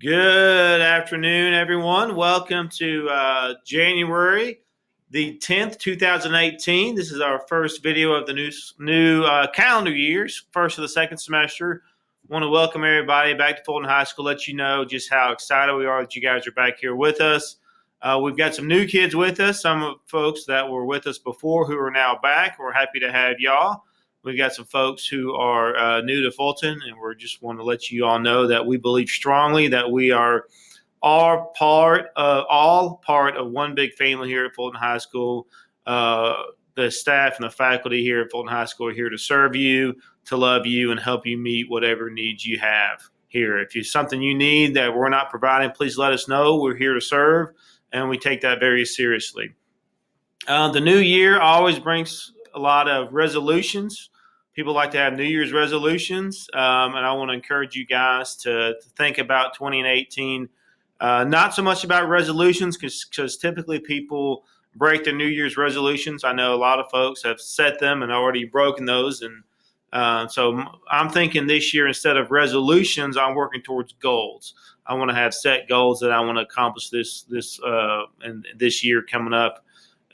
Good afternoon, everyone. Welcome to January the 10th, 2018. This is our first video of the new calendar years, first of the second semester. Want to welcome everybody back to Fulton High School, let you know just how excited we are that you guys are back here with us. We've got some new kids with us, some folks that were with us before who are now back. We're happy to have y'all. We've got some folks who are new to Fulton, and we just want to let you all know that we believe strongly that we are all part of one big family here at Fulton High School. The staff and the faculty here at Fulton High School are here to serve you, to love you, and help you meet whatever needs you have here. If it's something you need that we're not providing, please let us know. We're here to serve, and we take that very seriously. The new year always brings a lot of resolutions. People like to have New Year's resolutions, and I want to encourage you guys to think about 2018. Not so much about resolutions, because typically people break their New Year's resolutions. I know a lot of folks have set them and already broken those, and so I'm thinking this year, instead of resolutions, I'm working towards goals. I want to have set goals that I want to accomplish this year coming up.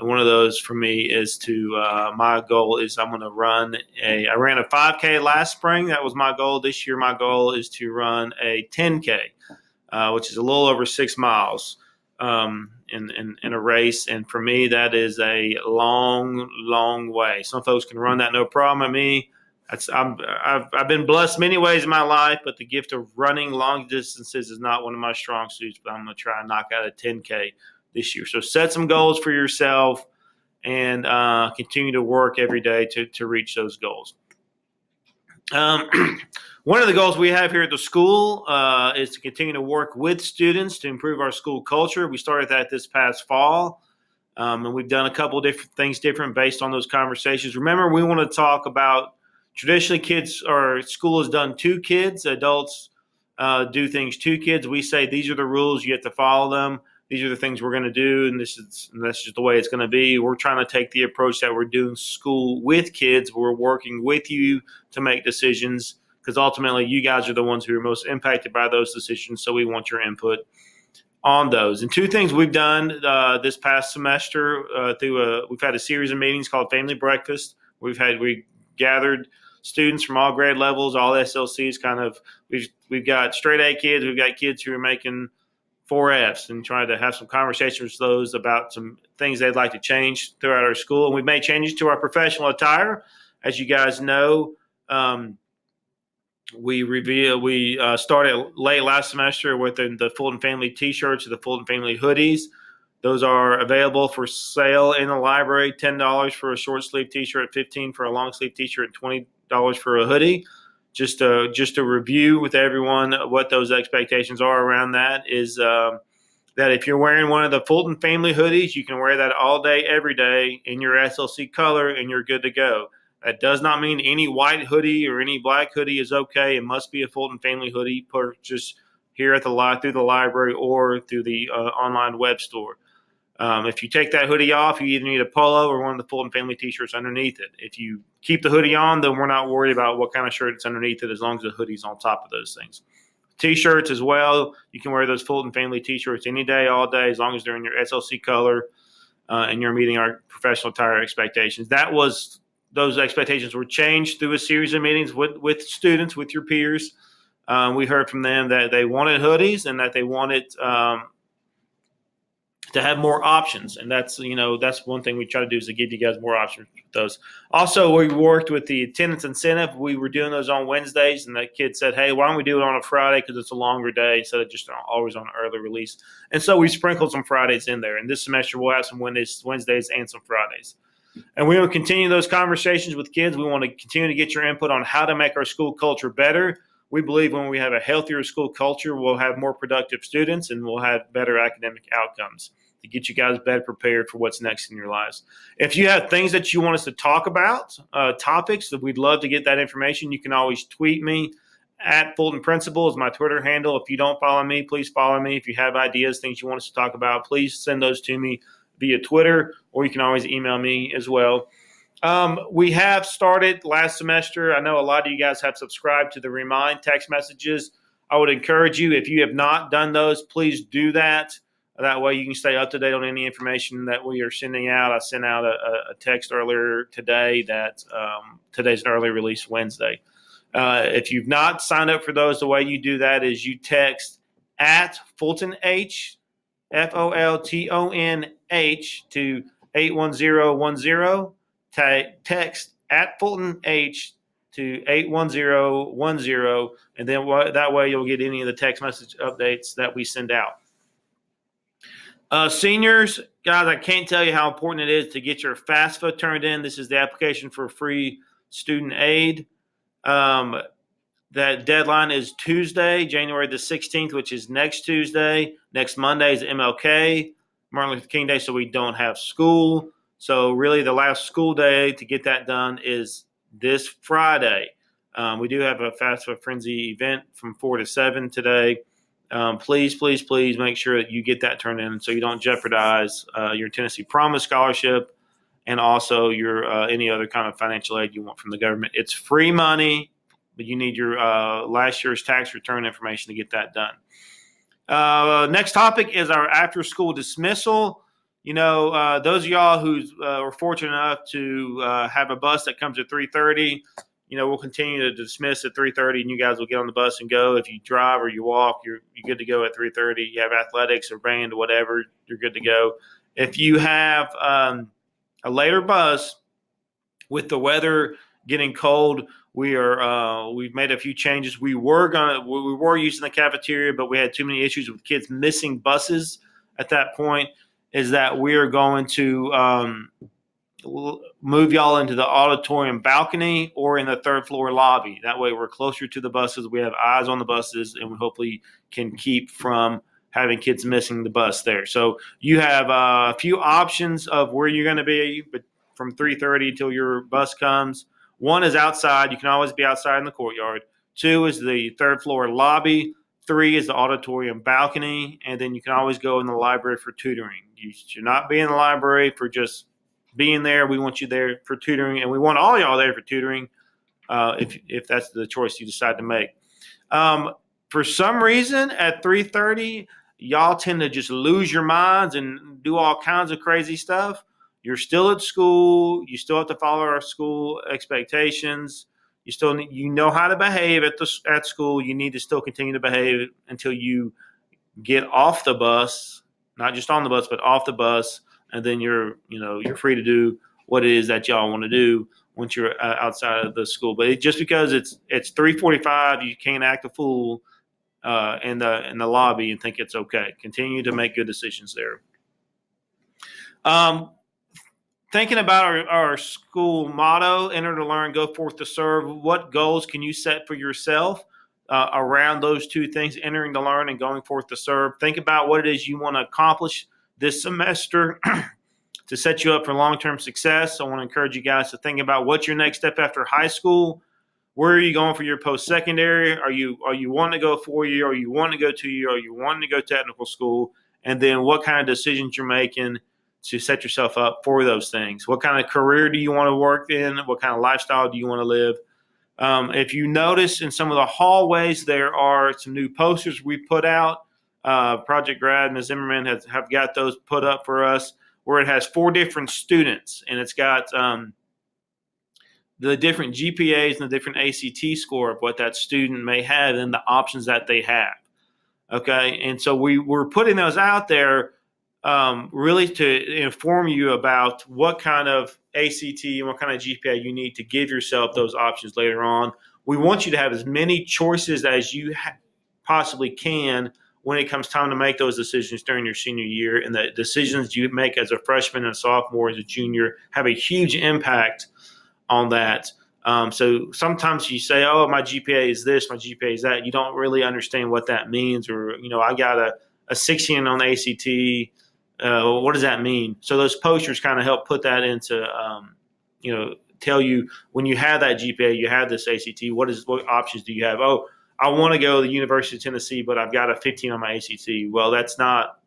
And one of those for me is my goal is I ran a 5K last spring. That was my goal. This year, my goal is to run a 10K, which is a little over 6 miles in a race. And for me, that is a long, long way. Some folks can run that no problem. At me, I've been blessed many ways in my life, but the gift of running long distances is not one of my strong suits. But I'm going to try and knock out a 10K this year. So set some goals for yourself and continue to work every day to reach those goals. One of the goals we have here at the school is to continue to work with students to improve our school culture. We started that this past fall, and we've done a couple of different things based on those conversations. Remember, we want to talk about traditionally school has done to kids. Adults do things to kids. We say these are the rules. You have to follow them. These are the things we're going to do, and that's just the way it's going to be. We're trying to take the approach that we're doing school with kids. We're working with you to make decisions, because ultimately you guys are the ones who are most impacted by those decisions, so we want your input on those. And two things we've done this past semester we've had a series of meetings called Family Breakfast. We gathered students from all grade levels, all SLCs. We've got straight A kids, we've got kids who are making 4Fs, and trying to have some conversations with those about some things they'd like to change throughout our school. And we've made changes to our professional attire. As you guys know, we started late last semester with the Fulton Family T-shirts or the Fulton Family hoodies. Those are available for sale in the library, $10 for a short sleeve T-shirt, $15 for a long sleeve T-shirt, and $20 for a hoodie. Just to review with everyone what those expectations are around that is that if you're wearing one of the Fulton Family hoodies, you can wear that all day, every day in your SLC color, and you're good to go. That does not mean any white hoodie or any black hoodie is okay. It must be a Fulton Family hoodie purchased here at through the library or through the online web store. If you take that hoodie off, you either need a polo or one of the Fulton Family T-shirts underneath it. If you keep the hoodie on, then we're not worried about what kind of shirt it's underneath it, as long as the hoodie's on top of those things. T-shirts as well. You can wear those Fulton Family T-shirts any day, all day, as long as they're in your SLC color and you're meeting our professional attire expectations. Those expectations were changed through a series of meetings with students, with your peers. We heard from them that they wanted hoodies and that they wanted to have more options. And that's one thing we try to do, is to give you guys more options with those. Also, we worked with the attendance incentive. We were doing those on Wednesdays, and that kid said, hey, why don't we do it on a Friday, because it's a longer day instead of just always on an early release. And so we sprinkled some Fridays in there. And this semester we'll have some Wednesdays and some Fridays. And we will continue those conversations with kids. We want to continue to get your input on how to make our school culture better. We believe when we have a healthier school culture, we'll have more productive students and we'll have better academic outcomes to get you guys better prepared for what's next in your lives. If you have things that you want us to talk about, topics that we'd love to get that information, you can always tweet me at Fulton Principal is my Twitter handle. If you don't follow me, please follow me. If you have ideas, things you want us to talk about, please send those to me via Twitter, or you can always email me as well. We have started last semester. I know a lot of you guys have subscribed to the Remind text messages. I would encourage you, if you have not done those, please do that. That way you can stay up to date on any information that we are sending out. I sent out a text earlier today that today's an early release Wednesday. If you've not signed up for those, the way you do that is you text at Fulton H, FOLTONH to 81010. Text at Fulton H to 81010, and then that way you'll get any of the text message updates that we send out. Seniors, guys, I can't tell you how important it is to get your FAFSA turned in. This is the application for free student aid. That deadline is Tuesday, January the 16th, which is next Tuesday. Next Monday is MLK, Martin Luther King Day, so we don't have school. So really the last school day to get that done is this Friday. We do have a FAFSA Frenzy event from 4 to 7 today. Please make sure that you get that turned in so you don't jeopardize your Tennessee Promise Scholarship and also your any other kind of financial aid you want from the government. It's free money, but you need your last year's tax return information to get that done. Next topic is our after-school dismissal. Those of y'all who were fortunate enough to have a bus that comes at 3:30, we'll continue to dismiss at 3:30, and you guys will get on the bus and go. If you drive or you walk, you're good to go at 3:30. You have athletics or band or whatever, you're good to go. If you have a later bus, with the weather getting cold, we've made a few changes. We were using the cafeteria, but we had too many issues with kids missing buses at that point. Is that we are going to move y'all into the auditorium balcony or in the third floor lobby. That way we're closer to the buses. We have eyes on the buses, and we hopefully can keep from having kids missing the bus there. So you have a few options of where you're going to be, but from 3:30 till your bus comes. One is outside. You can always be outside in the courtyard. 2 is the third floor lobby. 3 is the auditorium balcony. And then you can always go in the library for tutoring. You should not be in the library for just being there. We want you there for tutoring, and we want all y'all there for tutoring if that's the choice you decide to make. For some reason, at 3:30, y'all tend to just lose your minds and do all kinds of crazy stuff. You're still at school. You still have to follow our school expectations. You know how to behave at school. You need to still continue to behave until you get off the bus, not just on the bus, but off the bus. And then you're free to do what it is that y'all want to do once you're outside of the school. But just because it's 3:45, you can't act a fool in the lobby and think it's okay. Continue to make good decisions there. Thinking about our school motto, enter to learn, go forth to serve. What goals can you set for yourself around those two things, entering to learn and going forth to serve? Think about what it is you want to accomplish this semester to set you up for long-term success. I want to encourage you guys to think about what's your next step after high school. Where are you going for your post-secondary? Are you wanting to go 4-year? Are you wanting to go 2-year? Are you wanting to go technical school? And then what kind of decisions you're making to set yourself up for those things. What kind of career do you want to work in? What kind of lifestyle do you want to live? If you notice in some of the hallways, there are some new posters we put out. Project Grad, Ms. Zimmerman have got those put up for us, where it has 4 different students, and it's got the different GPAs and the different ACT score of what that student may have and the options that they have. Okay, and so we're putting those out there really to inform you about what kind of ACT and what kind of GPA you need to give yourself those options later on. We want you to have as many choices as you possibly can when it comes time to make those decisions during your senior year. And the decisions you make as a freshman and a sophomore, as a junior, have a huge impact on that. So sometimes you say, oh, my GPA is this, my GPA is that. You don't really understand what that means. Or, I got a 16 on the ACT. What does that mean? So those posters kind of help put that into, tell you when you have that GPA, you have this ACT, what options do you have? Oh, I want to go to the University of Tennessee, but I've got a 15 on my ACT. Well, that's not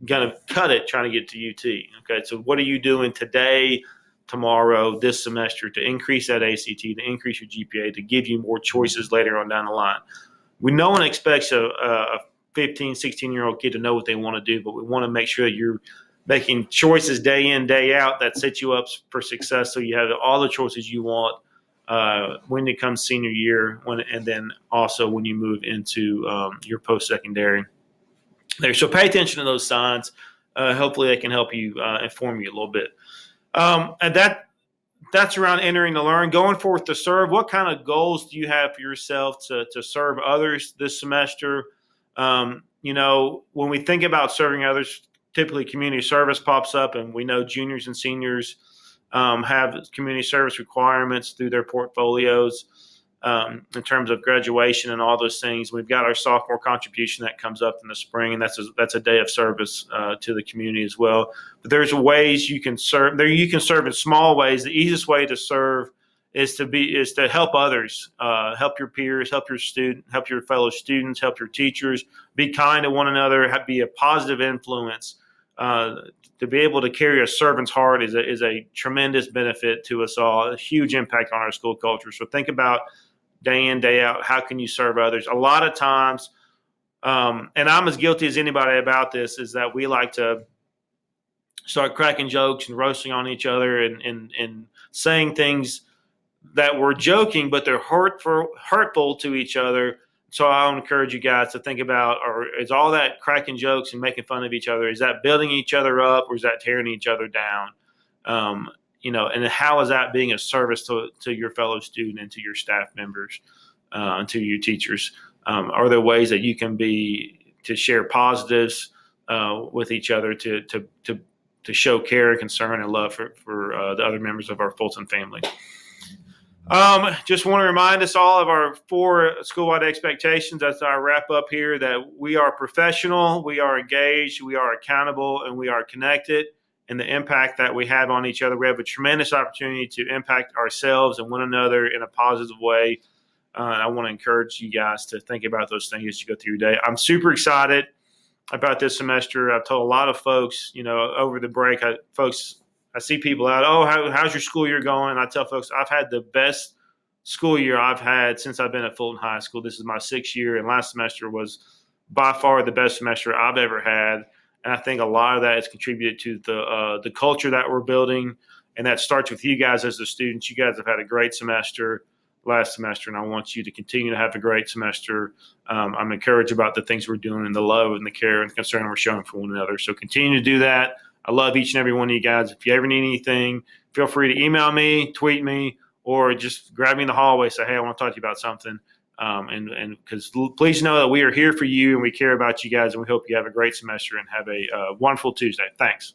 going to cut it trying to get to UT. Okay, so what are you doing today, tomorrow, this semester to increase that ACT, to increase your GPA, to give you more choices later on down the line? no one expects a 15, 16-year-old kid to know what they want to do, but we want to make sure that you're making choices day in, day out that set you up for success, so you have all the choices you want when it comes senior year, and then also when you move into your post-secondary there. So pay attention to those signs. Hopefully they can help you inform you a little bit. And that's around entering to learn. Going forth to serve, what kind of goals do you have for yourself to serve others this semester? When we think about serving others, typically community service pops up, and we know juniors and seniors have community service requirements through their portfolios in terms of graduation and all those things. We've got our sophomore contribution that comes up in the spring, and that's a day of service to the community as well. But there's ways you can serve. There you can serve in small ways. The easiest way to serve is to help others, help your peers, help your fellow students, help your teachers. Be kind to one another. Be a positive influence. To be able to carry a servant's heart is a tremendous benefit to us all, a huge impact on our school culture. So think about day in, day out, how can you serve others? A lot of times, and I'm as guilty as anybody about this, is that we like to start cracking jokes and roasting on each other and saying things that we're joking, but they're hurtful to each other. So I'll encourage you guys to think about, or is all that cracking jokes and making fun of each other, is that building each other up, or is that tearing each other down? And how is that being a service to your fellow student and to your staff members, and to your teachers? Are there ways that you can to share positives with each other to show care, concern, and love for the other members of our Fulton family? Just want to remind us all of our 4 school-wide expectations. That's our wrap up here, that we are professional, we are engaged, we are accountable, and we are connected. And the impact that we have on each other, we have a tremendous opportunity to impact ourselves and one another in a positive way. I want to encourage you guys to think about those things as you go through your day. I'm super excited about this semester. I've told a lot of folks, over the break, I see people out, how's your school year going? I tell folks, I've had the best school year I've had since I've been at Fulton High School. This is my 6th year, and last semester was by far the best semester I've ever had. And I think a lot of that has contributed to the culture that we're building, and that starts with you guys as the students. You guys have had a great semester last semester, and I want you to continue to have a great semester. I'm encouraged about the things we're doing and the love and the care and the concern we're showing for one another. So continue to do that. I love each and every one of you guys. If you ever need anything, feel free to email me, tweet me, or just grab me in the hallway, say, hey, I want to talk to you about something. And because please know that we are here for you and we care about you guys, and we hope you have a great semester and have a wonderful Tuesday. Thanks.